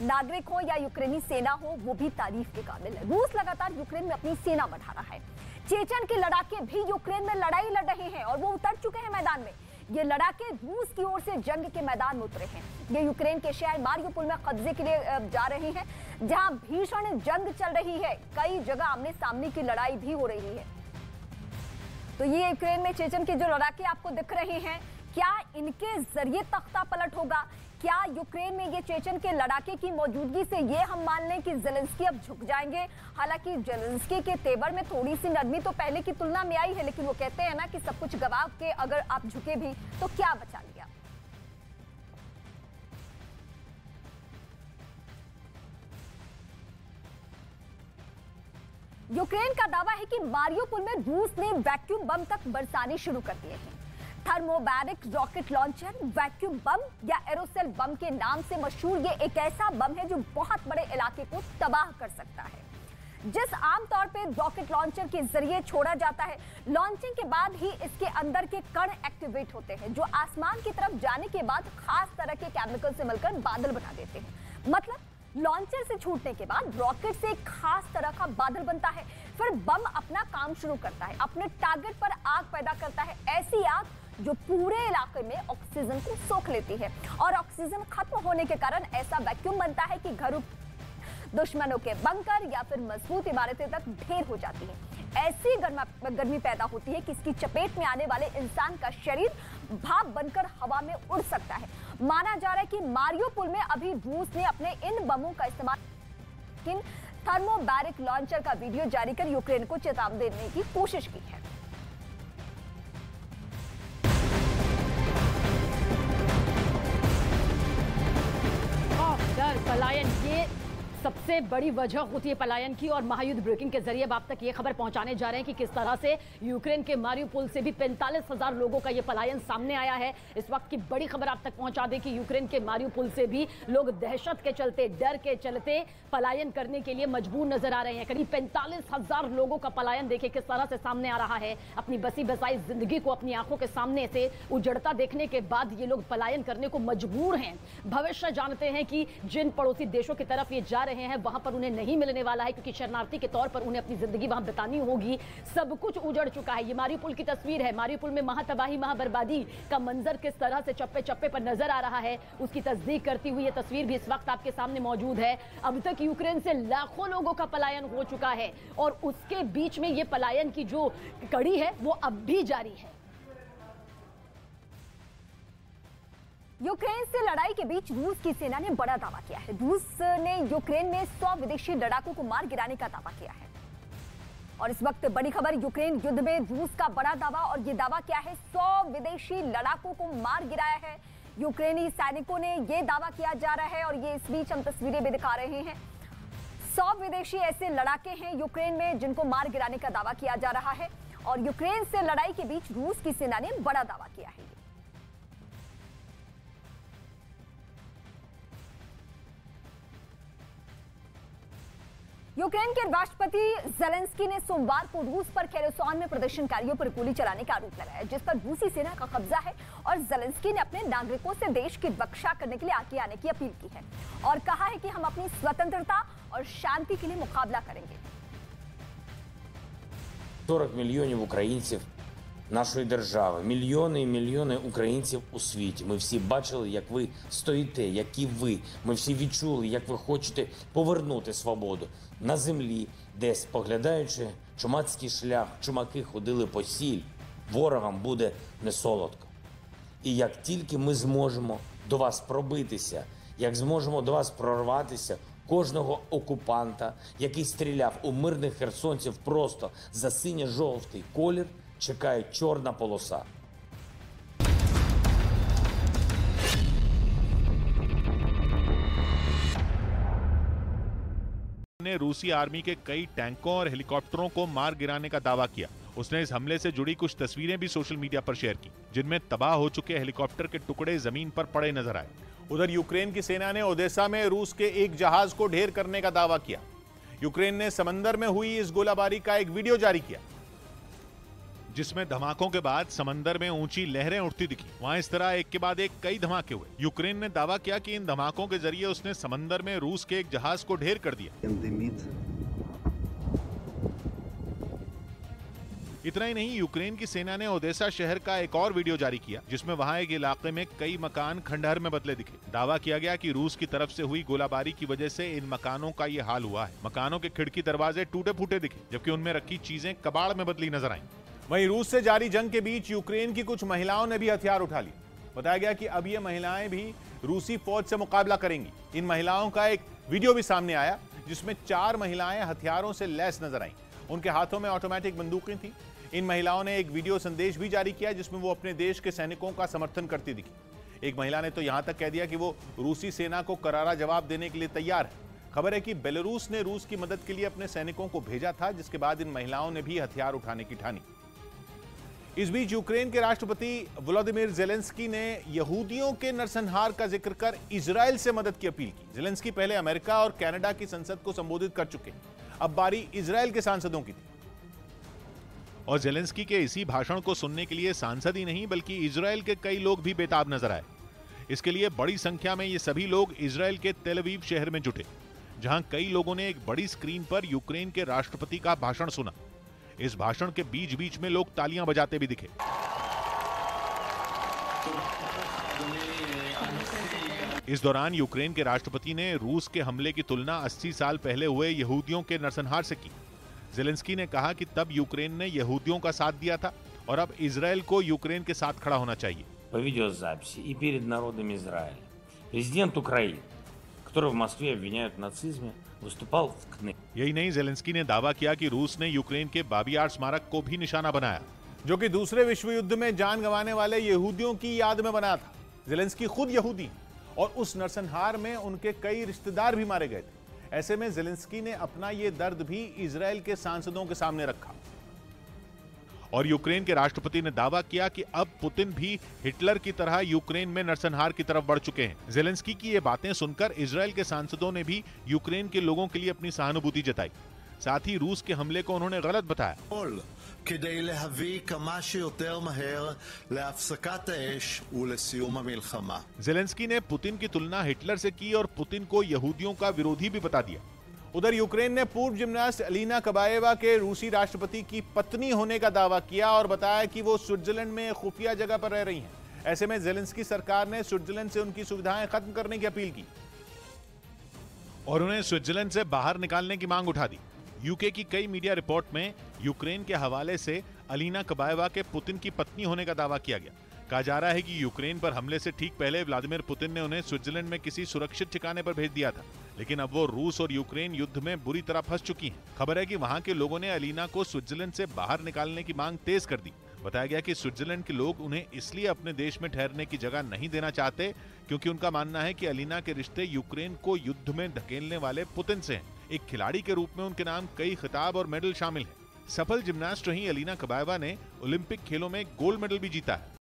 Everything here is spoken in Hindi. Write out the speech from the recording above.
नागरिक हो या यूक्रेनी सेना हो, वो भी तारीफ के काबिल है। रूस लगातार यूक्रेन में अपनी सेना बढ़ा रहा है। चेचन के लड़ाके भी यूक्रेन में लड़ाई लड़ रहे हैं और वो उतर चुके हैं मैदान में। ये लड़ाके रूस की ओर से जंग के मैदान में उतरे हैं। ये यूक्रेन के शहर मारियोपोल में कब्जे के लिए जा रहे हैं, जहां भीषण जंग चल रही है। कई जगह आमने सामने की लड़ाई भी हो रही है। तो ये यूक्रेन में चेचन के जो लड़ाके आपको दिख रहे हैं, क्या इनके जरिए तख्ता पलट होगा? क्या यूक्रेन में ये चेचन के लड़ाके की मौजूदगी से ये हम मान लें कि ज़ेलेंस्की अब झुक जाएंगे? हालांकि ज़ेलेंस्की के तेवर में थोड़ी सी नरमी तो पहले की तुलना में आई है, लेकिन वो कहते हैं ना कि सब कुछ गवा के अगर आप झुके भी तो क्या बचा लिया। यूक्रेन का दावा है कि मारियोपोल में रूस ने वैक्यूम बम तक बरसाने शुरू कर दिए हैं। थर्मोबैरिक रॉकेट लॉन्चर, वैक्यूम बम या एरोसेल बम के नाम से मशहूर ये एक ऐसा बम है जो बहुत बड़े इलाके को तबाह कर सकता है। जिस आमतौर पर रॉकेट लॉन्चर के जरिए छोड़ा जाता है, लॉन्चिंग के बाद ही इसके अंदर के कण एक्टिवेट होते हैं, जो आसमान की तरफ जाने के बाद खास तरह के केमिकल से मिलकर बादल बना देते हैं। मतलब लॉन्चर से छूटने के बाद रॉकेट से एक खास तरह का बादल बनता है। फिर बम अपना काम शुरू करता है, अपने टारगेट पर आग पैदा करता है, ऐसी आग जो पूरे इलाके में ऑक्सीजन को सोख लेती है। और ऑक्सीजन खत्म होने के कारण ऐसा वैक्यूम बनता है कि घरों, दुश्मनों के बंकर या फिर मजबूत इमारतें तक ढेर हो जाती है। ऐसी गर्मी पैदा होती है कि इसकी चपेट में आने वाले इंसान का शरीर भाप बनकर हवा में उड़ सकता है। माना जा रहा है कि मारियोपोल में अभी रूस ने अपने इन बमों का इस्तेमाल, लेकिन थर्मोबैरिक लॉन्चर का वीडियो जारी कर यूक्रेन को चेतावनी देने की कोशिश की है। पलायन ये सबसे बड़ी वजह होती है पलायन की, और महायुद्ध ब्रेकिंग के जरिए अब आप तक ये खबर पहुंचाने जा रहे हैं कि किस तरह से यूक्रेन के मारियोपोल से भी 45,000 लोगों का ये पलायन सामने आया है। इस वक्त की बड़ी खबर आप तक पहुंचा दें कि यूक्रेन के मारियोपोल से भी लोग दहशत के चलते, डर के चलते पलायन करने के लिए मजबूर नजर आ रहे हैं। करीब 45,000 लोगों का पलायन देखे किस तरह से सामने आ रहा है। अपनी बसी बसाई जिंदगी को अपनी आंखों के सामने से उजड़ता देखने के बाद ये लोग पलायन करने को मजबूर हैं। भविष्य जानते हैं कि जिन पड़ोसी देशों की तरफ ये जा रहे हैं वहां पर उन्हें नहीं मिलने वाला है, क्योंकि शरणार्थी के तौर पर उन्हें अपनी जिंदगी वहां बितानी होगी। सब कुछ उजड़ चुका है। ये मारियोपोल की तस्वीर है। मारियोपोल में महातबाही, महाबर्बादी का मंजर किस तरह से चप्पे चप्पे पर नजर आ रहा है, उसकी तस्दीक करती हुई ये तस्वीर भी इस वक्त आपके सामने मौजूद है। अब तक यूक्रेन से लाखों लोगों का पलायन हो चुका है और उसके बीच में ये पलायन की जो कड़ी है वो अब भी जारी है। यूक्रेन से लड़ाई के बीच रूस की सेना ने बड़ा दावा किया है। रूस ने यूक्रेन में 100 विदेशी लड़ाकों को मार गिराने का दावा किया है। और इस वक्त बड़ी खबर, यूक्रेन युद्ध में रूस का बड़ा दावा, और ये दावा क्या है? 100 विदेशी लड़ाकों को मार गिराया है यूक्रेनी सैनिकों ने, ये दावा किया जा रहा है। और ये इस बीच हम तस्वीरें भी दिखा रहे हैं। 100 विदेशी ऐसे लड़ाके हैं यूक्रेन में जिनको मार गिराने का दावा किया जा रहा है। और यूक्रेन से लड़ाई के बीच रूस की सेना ने बड़ा दावा किया है। यूक्रेन के राष्ट्रपति ज़ेलेंस्की ने सोमवार को रूस पर खेरसोन में प्रदर्शनकारियों पर गोली चलाने का आरोप लगाया, जिस पर रूसी सेना का कब्जा है। और ज़ेलेंस्की ने अपने नागरिकों से देश की रक्षा करने के लिए आगे आने की अपील की है और कहा है कि हम अपनी स्वतंत्रता और शांति के लिए मुकाबला करेंगे। 40 мільйонів українців нашої держави, мільйони і мільйони українців у світі. Ми всі бачили, як ви стоїте, які ви. Ми всі відчули, як ви хочете повернути свободу на землі, де, споглядаючи чумацький шлях, чумаки ходили по сіль, ворогам буде не солодко. І як тільки ми зможемо до вас пробитися, як зможемо до вас прорватися, кожного окупанта, який стріляв у мирних херсонців просто за синьо-жовтий колір, чекає чорна полоса. ने रूसी आर्मी के कई टैंकों और हेलीकॉप्टरों को मार गिराने का दावा किया। उसने इस हमले से जुड़ी कुछ तस्वीरें भी सोशल मीडिया पर शेयर की, जिनमें तबाह हो चुके हेलीकॉप्टर के टुकड़े जमीन पर पड़े नजर आए। उधर यूक्रेन की सेना ने ओदेसा में रूस के एक जहाज को ढेर करने का दावा किया। यूक्रेन ने समंदर में हुई इस गोलाबारी का एक वीडियो जारी किया। जिसमें धमाकों के बाद समंदर में ऊंची लहरें उठती दिखी। वहां इस तरह एक के बाद एक कई धमाके हुए। यूक्रेन ने दावा किया कि इन धमाकों के जरिए उसने समंदर में रूस के एक जहाज को ढेर कर दिया। इतना ही नहीं, यूक्रेन की सेना ने ओडेसा शहर का एक और वीडियो जारी किया जिसमें वहां एक इलाके में कई मकान खंडहर में बदले दिखे। दावा किया गया कि रूस की तरफ से हुई गोलाबारी की वजह से इन मकानों का ये हाल हुआ है। मकानों के खिड़की दरवाजे टूटे फूटे दिखे, जबकि उनमें रखी चीजें कबाड़ में बदली नजर आईं। वहीं रूस से जारी जंग के बीच यूक्रेन की कुछ महिलाओं ने भी हथियार उठा लिए। बताया गया कि अब ये महिलाएं भी रूसी फौज से मुकाबला करेंगी। इन महिलाओं का एक वीडियो भी सामने आया जिसमें 4 महिलाएं हथियारों से लैस नजर आईं। उनके हाथों में ऑटोमेटिक बंदूकें थी। इन महिलाओं ने एक वीडियो संदेश भी जारी किया जिसमें वो अपने देश के सैनिकों का समर्थन करती दिखी। एक महिला ने तो यहां तक कह दिया कि वो रूसी सेना को करारा जवाब देने के लिए तैयार है। खबर है कि बेलारूस ने रूस की मदद के लिए अपने सैनिकों को भेजा था, जिसके बाद इन महिलाओं ने भी हथियार उठाने की ठानी। इस बीच यूक्रेन के राष्ट्रपति वोलोदिमीर ज़ेलेंस्की ने यहूदियों के नरसंहार का जिक्र कर इजराइल से मदद की अपील की। ज़ेलेंस्की पहले अमेरिका और कनाडा की संसद को संबोधित कर चुके, अब बारी इजराइल के सांसदों की थी। और ज़ेलेंस्की के इसी भाषण को सुनने के लिए सांसद ही नहीं बल्कि इजराइल के कई लोग भी बेताब नजर आए। इसके लिए बड़ी संख्या में ये सभी लोग इजराइल के तेल अवीव शहर में जुटे, जहां कई लोगों ने एक बड़ी स्क्रीन पर यूक्रेन के राष्ट्रपति का भाषण सुना। इस भाषण के बीच बीच में लोग तालियां बजाते भी दिखे। इस दौरान यूक्रेन के राष्ट्रपति ने रूस के हमले की तुलना 80 साल पहले हुए यहूदियों के नरसंहार से की। ज़ेलेंस्की ने कहा कि तब यूक्रेन ने यहूदियों का साथ दिया था और अब इजराइल को यूक्रेन के साथ खड़ा होना चाहिए। По видеозаписи и перед народом Израиля президент Украины, которого в Москве обвиняют в нацизме, выступал в КНЕ। यही नहीं, ज़ेलेंस्की ने दावा किया कि रूस ने यूक्रेन के बाबी यार स्मारक को भी निशाना बनाया, जो कि दूसरे विश्व युद्ध में जान गंवाने वाले यहूदियों की याद में बना था। ज़ेलेंस्की खुद यहूदी और उस नरसंहार में उनके कई रिश्तेदार भी मारे गए थे। ऐसे में ज़ेलेंस्की ने अपना ये दर्द भी इजराइल के सांसदों के सामने रखा। और यूक्रेन के राष्ट्रपति ने दावा किया कि अब पुतिन भी हिटलर की तरह यूक्रेन में नरसंहार की तरफ बढ़ चुके हैं। ज़ेलेंस्की की ये बातें सुनकर इजराइल के सांसदों ने भी यूक्रेन के लोगों के लिए अपनी सहानुभूति जताई। साथ ही रूस के हमले को उन्होंने गलत बताया। כדי להביא כמה שיותר מהר להפסקת האש ולסיום המלחמה। ज़ेलेंस्की ने पुतिन की तुलना हिटलर से की और पुतिन को यहूदियों का विरोधी भी बता दिया। उधर यूक्रेन ने पूर्व जिम्नास्ट अलीना कबाएवा के रूसी राष्ट्रपति की पत्नी होने का दावा किया और बताया कि वो स्विट्जरलैंड में खुफिया जगह पर रह रही हैं। ऐसे में ज़ेलेंस्की सरकार ने स्विट्जरलैंड से उनकी सुविधाएं खत्म करने की अपील की और उन्हें स्विट्जरलैंड से बाहर निकालने की मांग उठा दी। यूके की कई मीडिया रिपोर्ट में यूक्रेन के हवाले से अलीना कबाएवा के पुतिन की पत्नी होने का दावा किया गया। कहा जा रहा है कि यूक्रेन पर हमले से ठीक पहले व्लादिमीर पुतिन ने उन्हें स्विट्जरलैंड में किसी सुरक्षित ठिकाने पर भेज दिया था, लेकिन अब वो रूस और यूक्रेन युद्ध में बुरी तरह फंस चुकी हैं। खबर है कि वहां के लोगों ने अलीना को स्विट्जरलैंड से बाहर निकालने की मांग तेज कर दी। बताया गया कि स्विट्जरलैंड के लोग उन्हें इसलिए अपने देश में ठहरने की जगह नहीं देना चाहते क्योंकि उनका मानना है कि अलीना के रिश्ते यूक्रेन को युद्ध में धकेलने वाले पुतिन से हैं। एक खिलाड़ी के रूप में उनके नाम कई खिताब और मेडल शामिल हैं। सफल जिम्नास्ट रही अलीना कबाएवा ने ओलंपिक खेलों में गोल्ड मेडल भी जीता है।